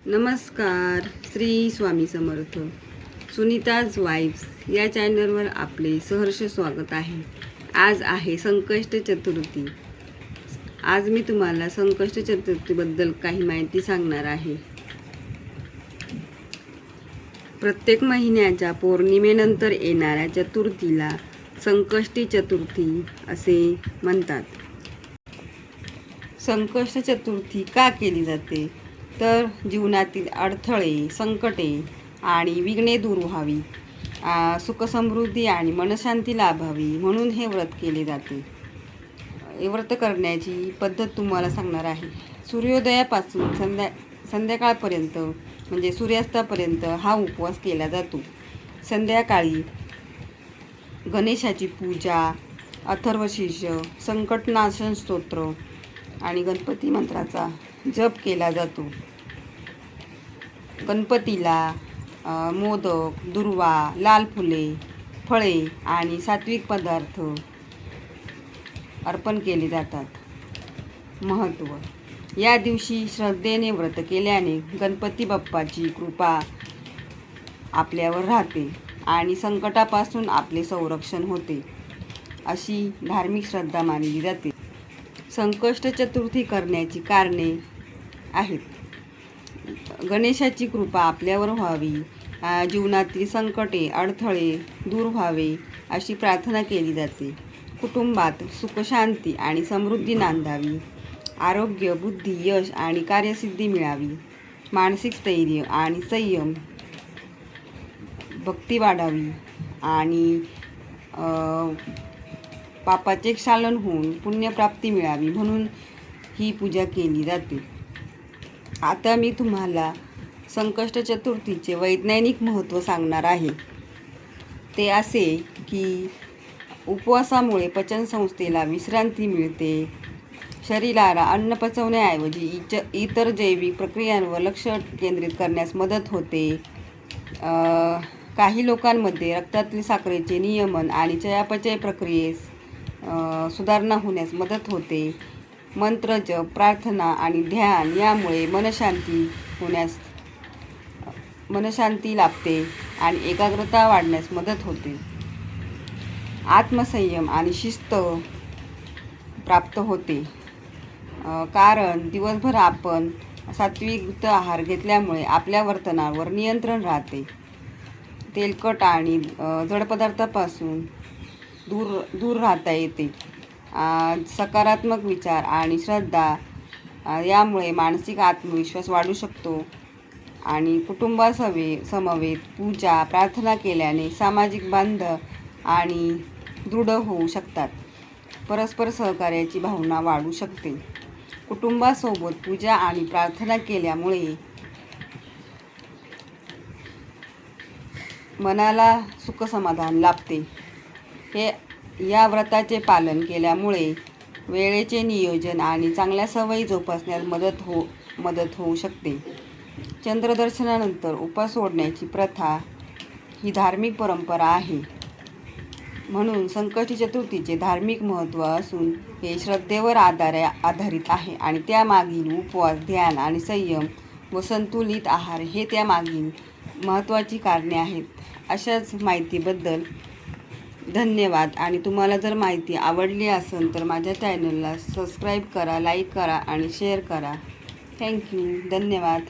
नमस्कार. श्री स्वामी समर्थ. सुनीताज वाईब्स या चॅनलवर आपले सहर्ष स्वागत आहे. आज आहे संकष्ट चतुर्थी. आज मी तुम्हाला संकष्ट चतुर्थीबद्दल काही माहिती सांगणार आहे. प्रत्येक महिन्याच्या पौर्णिमेनंतर येणाऱ्या चतुर्थीला संकष्टी चतुर्थी असे म्हणतात. संकष्ट चतुर्थी का केली जाते तर जीवनातील अडथळे, संकटे आणि विघ्ने दूर व्हावी, सुखसमृद्धी आणि मनशांती लाभावी म्हणून हे व्रत केले जाते. हे व्रत करण्याची पद्धत तुम्हाला सांगणार आहे. सूर्योदयापासून संध्याकाळपर्यंत म्हणजे सूर्यास्तापर्यंत हा उपवास केला जातो. संध्याकाळी गणेशाची पूजा, अथर्वशीर्ष, संकटनाशन स्तोत्र आणि गणपती मंत्राचा जप केला जातो. गणपतीला मोदक, दुर्वा, लाल फुले, फळे आणि सात्विक पदार्थ अर्पण केले जातात. महत्त्व: या दिवशी श्रद्धेने व्रत केल्याने गणपती बाप्पाची कृपा आपल्यावर राहते आणि संकटापासून आपले संरक्षण होते, अशी धार्मिक श्रद्धा मानली जाते. संकष्ट चतुर्थी करण्याची कारणे आहेत. गणेशाची कृपा आपल्यावर व्हावी, जीवनातील संकटे, अडथळे दूर व्हावे अशी प्रार्थना केली जाते. कुटुंबात सुखशांती आणि समृद्धी नांदावी, आरोग्य, बुद्धी, यश आणि कार्यसिद्धी मिळावी, मानसिक स्थैर्य आणि संयम, भक्ती वाढावी आणि पापाचे क्षालन होऊन पुण्यप्राप्ती मिळावी म्हणून ही पूजा केली जाते. आता मी तुम्हाला संकष्ट चतुर्थीचे वैज्ञानिक महत्त्व सांगणार आहे. ते असे की उपवासामुळे पचनसंस्थेला विश्रांती मिळते, शरीराला अन्न पचवण्याऐवजी इतर जैविक प्रक्रियांवर लक्ष केंद्रित करण्यास मदत होते. काही लोकांमध्ये रक्तातील साखरेचे नियमन आणि चयापचय प्रक्रियेस सुधारणा होण्यास मदत होते. मंत्र जप, प्रार्थना आणि ध्यान यामुळे मनशांती लाभते आणि एकाग्रता वाढण्यास मदत होते. आत्मसंयम आणि शिस्त प्राप्त होते, कारण दिवसभर आपण सात्विक आहार घेतल्यामुळे आपल्या वर्तनावर नियंत्रण राहते. तेलकट आणि जड पदार्थापासून दूर राहता येते. सकारात्मक विचार आणि श्रद्धा यामुळे मानसिक आत्मविश्वास वाढू शकतो आणि समवेत पूजा, प्रार्थना केल्याने सामाजिक बांध आणि दृढ होऊ शकतात. परस्पर सहकार्याची भावना वाढू शकते. कुटुंबासोबत पूजा आणि प्रार्थना केल्यामुळे मनाला सुखसमाधान लाभते. या व्रताचे पालन केल्यामुळे वेळेचे नियोजन आणि चांगल्या सवयी जोपासण्यास मदत होऊ शकते. चंद्रदर्शनानंतर उपवास सोडण्याची प्रथा ही धार्मिक परंपरा आहे. म्हणून संकष्टी चतुर्थीचे धार्मिक महत्त्व असून हे श्रद्धेवर आधारित आहे आणि त्यामागील उपवास, ध्यान आणि संयम व संतुलित आहार हे त्यामागील महत्त्वाची कारणे आहेत. अशाच माहितीबद्दल धन्यवाद. आणि तुम्हाला जर माहिती आवडली असेल तर माझ्या चॅनलला सबस्क्राईब करा, लाईक करा आणि शेअर करा. थँक्यू. धन्यवाद.